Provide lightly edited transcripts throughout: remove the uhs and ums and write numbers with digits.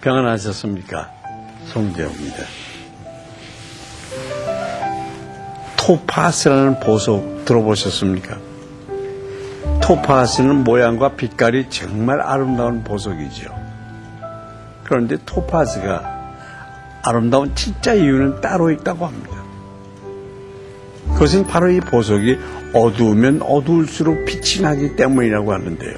평안하셨습니까? 송재호입니다. 토파스라는 보석 들어보셨습니까? 토파스는 모양과 빛깔이 정말 아름다운 보석이죠. 그런데 토파스가 아름다운 진짜 이유는 따로 있다고 합니다. 그것은 바로 이 보석이 어두우면 어두울수록 빛이 나기 때문이라고 하는데요.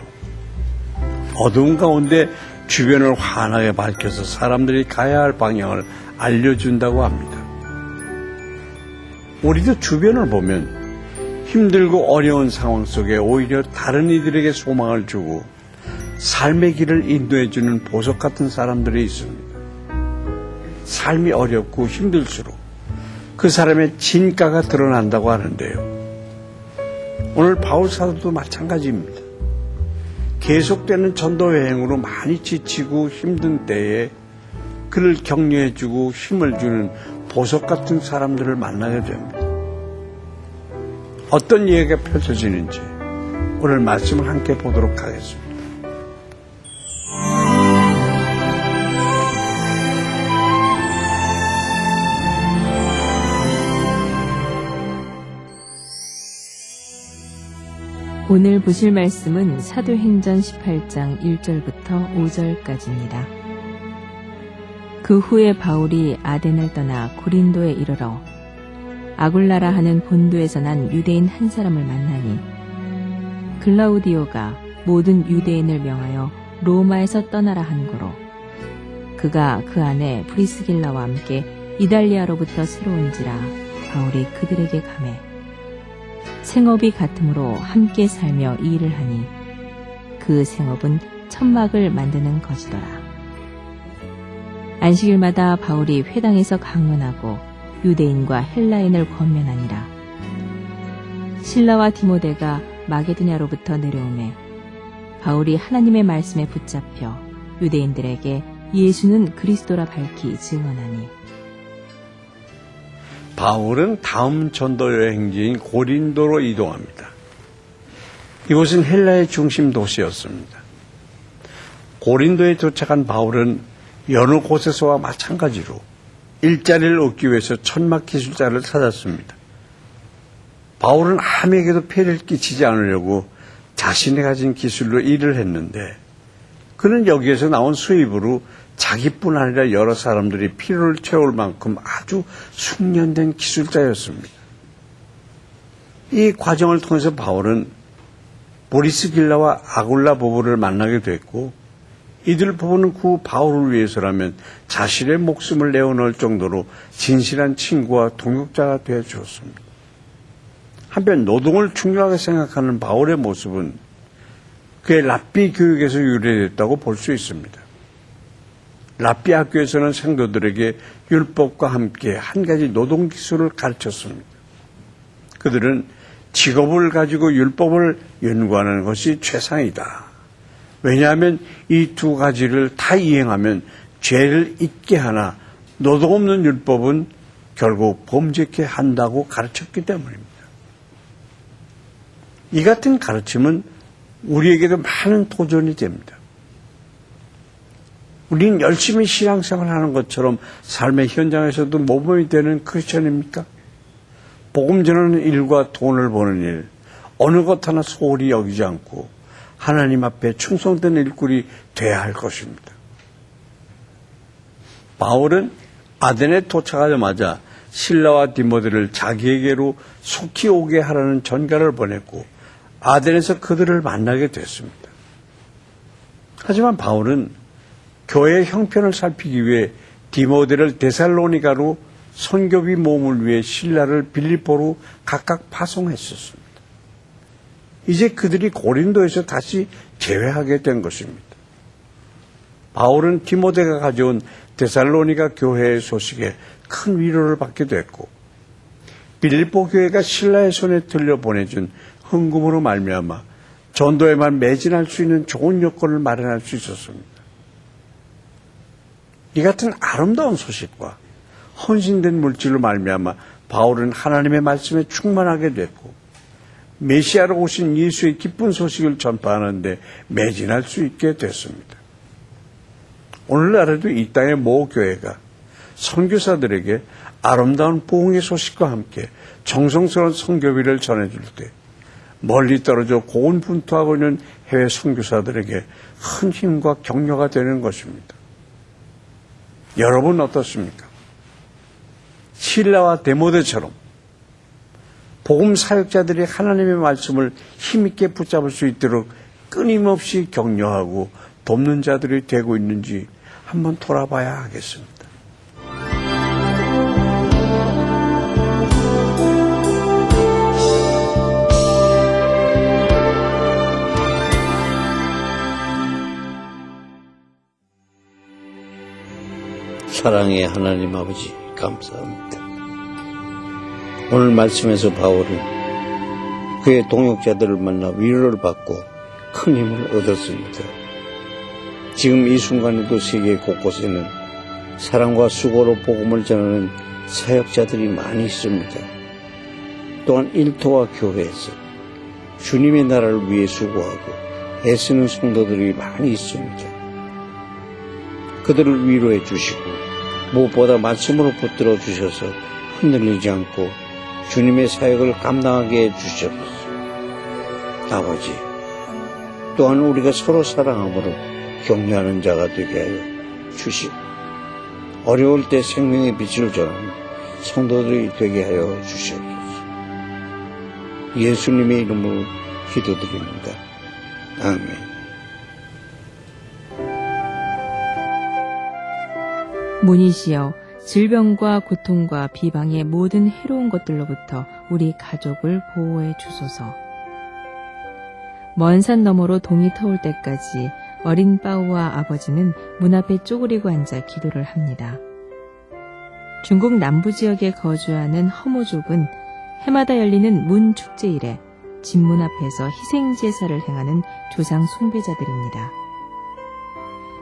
어두운 가운데 주변을 환하게 밝혀서 사람들이 가야 할 방향을 알려준다고 합니다. 우리도 주변을 보면 힘들고 어려운 상황 속에 오히려 다른 이들에게 소망을 주고 삶의 길을 인도해주는 보석 같은 사람들이 있습니다. 삶이 어렵고 힘들수록 그 사람의 진가가 드러난다고 하는데요. 오늘 바울 사도도 마찬가지입니다. 계속되는 전도 여행으로 많이 지치고 힘든 때에 그를 격려해주고 힘을 주는 보석 같은 사람들을 만나게 됩니다. 어떤 이야기가 펼쳐지는지 오늘 말씀을 함께 보도록 하겠습니다. 오늘 보실 말씀은 사도행전 18장 1절부터 5절까지입니다. 그 후에 바울이 아덴을 떠나 고린도에 이르러 아굴라라 하는 본도에서 난 유대인 한 사람을 만나니 글라우디오가 모든 유대인을 명하여 로마에서 떠나라 한 거로 그가 그 안에 브리스길라와 함께 이달리아로부터 새로운지라 바울이 그들에게 가매 생업이 같으므로 함께 살며 이 일을 하니 그 생업은 천막을 만드는 것이더라. 안식일마다 바울이 회당에서 강론하고 유대인과 헬라인을 권면하니라. 실라와 디모데가 마게도냐로부터 내려오매 바울이 하나님의 말씀에 붙잡혀 유대인들에게 예수는 그리스도라 밝히 증언하니 바울은 다음 전도 여행지인 고린도로 이동합니다. 이곳은 헬라의 중심 도시였습니다. 고린도에 도착한 바울은 여느 곳에서와 마찬가지로 일자리를 얻기 위해서 천막 기술자를 찾았습니다. 바울은 아무에게도 폐를 끼치지 않으려고 자신이 가진 기술로 일을 했는데 그는 여기에서 나온 수입으로 자기뿐 아니라 여러 사람들이 필요를 채울 만큼 아주 숙련된 기술자였습니다. 이 과정을 통해서 바울은 브리스길라와 아굴라 부부를 만나게 됐고 이들 부부는 그 바울을 위해서라면 자신의 목숨을 내어놓을 정도로 진실한 친구와 동역자가 되어 주었습니다. 한편 노동을 중요하게 생각하는 바울의 모습은 그의 랍비 교육에서 유래됐다고 볼 수 있습니다. 랍비 학교에서는 생도들에게 율법과 함께 한 가지 노동 기술을 가르쳤습니다. 그들은 직업을 가지고 율법을 연구하는 것이 최상이다. 왜냐하면 이 두 가지를 다 이행하면 죄를 잊게 하나 노동 없는 율법은 결국 범죄케 한다고 가르쳤기 때문입니다. 이 같은 가르침은 우리에게도 많은 도전이 됩니다. 우리는 열심히 신앙생활하는 것처럼 삶의 현장에서도 모범이 되는 크리스천입니까? 복음 전하는 일과 돈을 버는 일, 어느 것 하나 소홀히 여기지 않고 하나님 앞에 충성된 일꾼이 돼야 할 것입니다. 바울은 아덴에 도착하자마자 실라와 디모데를 자기에게로 속히 오게 하라는 전가를 보냈고 아덴에서 그들을 만나게 됐습니다. 하지만 바울은 교회의 형편을 살피기 위해 디모데를 데살로니가로 선교비 모험을 위해 실라를 빌립보로 각각 파송했었습니다. 이제 그들이 고린도에서 다시 재회하게 된 것입니다. 바울은 디모데가 가져온 데살로니가 교회의 소식에 큰 위로를 받게 됐고 빌립보 교회가 신라의 손에 들려 보내준 헌금으로 말미암아 전도에만 매진할 수 있는 좋은 여건을 마련할 수 있었습니다. 이 같은 아름다운 소식과 헌신된 물질로 말미암아 바울은 하나님의 말씀에 충만하게 됐고 메시아로 오신 예수의 기쁜 소식을 전파하는 데 매진할 수 있게 됐습니다. 오늘날에도 이 땅의 모 교회가 선교사들에게 아름다운 부흥의 소식과 함께 정성스러운 선교비를 전해줄 때 멀리 떨어져 고군분투하고 있는 해외 선교사들에게 큰 힘과 격려가 되는 것입니다. 여러분 어떻습니까? 실라와 데모데처럼 복음 사역자들이 하나님의 말씀을 힘있게 붙잡을 수 있도록 끊임없이 격려하고 돕는 자들이 되고 있는지 한번 돌아봐야 하겠습니다. 사랑의 하나님 아버지 감사합니다. 오늘 말씀에서 바울은 그의 동역자들을 만나 위로를 받고 큰 힘을 얻었습니다. 지금 이 순간에도 세계 곳곳에는 사랑과 수고로 복음을 전하는 사역자들이 많이 있습니다. 또한 일터와 교회에서 주님의 나라를 위해 수고하고 애쓰는 성도들이 많이 있습니다. 그들을 위로해 주시고 무엇보다 말씀으로 붙들어 주셔서 흔들리지 않고 주님의 사역을 감당하게 해주셔서 아버지, 또한 우리가 서로 사랑함으로 격려하는 자가 되게 하여 주시고 어려울 때 생명의 빛을 전하는 성도들이 되게 하여 주시옵소서. 예수님의 이름으로 기도드립니다. 아멘. 문이시여, 질병과 고통과 비방의 모든 해로운 것들로부터 우리 가족을 보호해 주소서. 먼 산 너머로 동이 터올 때까지 어린 빠우와 아버지는 문 앞에 쪼그리고 앉아 기도를 합니다. 중국 남부 지역에 거주하는 허무족은 해마다 열리는 문 축제일에 집 문 앞에서 희생 제사를 행하는 조상 숭배자들입니다.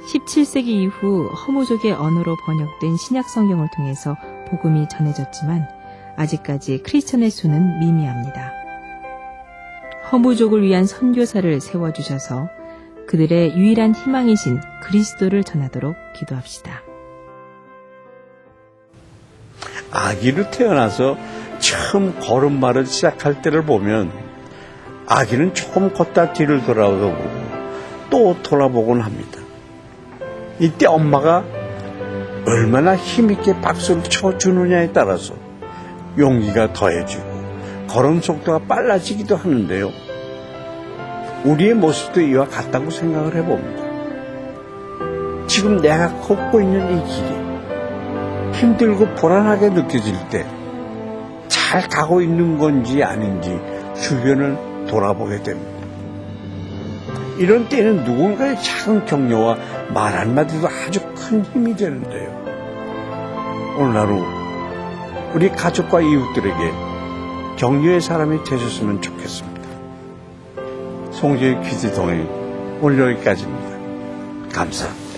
17세기 이후 허무족의 언어로 번역된 신약 성경을 통해서 복음이 전해졌지만 아직까지 크리스천의 수는 미미합니다. 허무족을 위한 선교사를 세워주셔서 그들의 유일한 희망이신 그리스도를 전하도록 기도합시다. 아기로 태어나서 처음 걸음마를 시작할 때를 보면 아기는 조금 걷다 뒤를 돌아보고 또 돌아보곤 합니다. 이때 엄마가 얼마나 힘있게 박수를 쳐주느냐에 따라서 용기가 더해지고 걸음 속도가 빨라지기도 하는데요. 우리의 모습도 이와 같다고 생각을 해봅니다. 지금 내가 걷고 있는 이 길이 힘들고 불안하게 느껴질 때 잘 가고 있는 건지 아닌지 주변을 돌아보게 됩니다. 이런 때는 누군가의 작은 격려와 말 한마디도 아주 큰 힘이 되는데요. 오늘 하루 우리 가족과 이웃들에게 격려의 사람이 되셨으면 좋겠습니다. 송지의 퀴즈 동행 오늘 여기까지입니다. 감사합니다.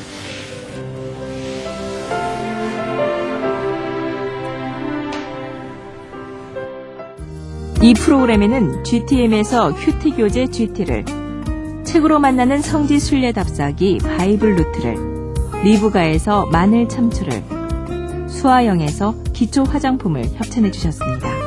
이 프로그램에는 GTM에서 큐티 교재 GT를, 책으로 만나는 성지 순례 답사기 바이블 루트를, 리브가에서 마늘 참치를, 수아영에서 기초 화장품을 협찬해 주셨습니다.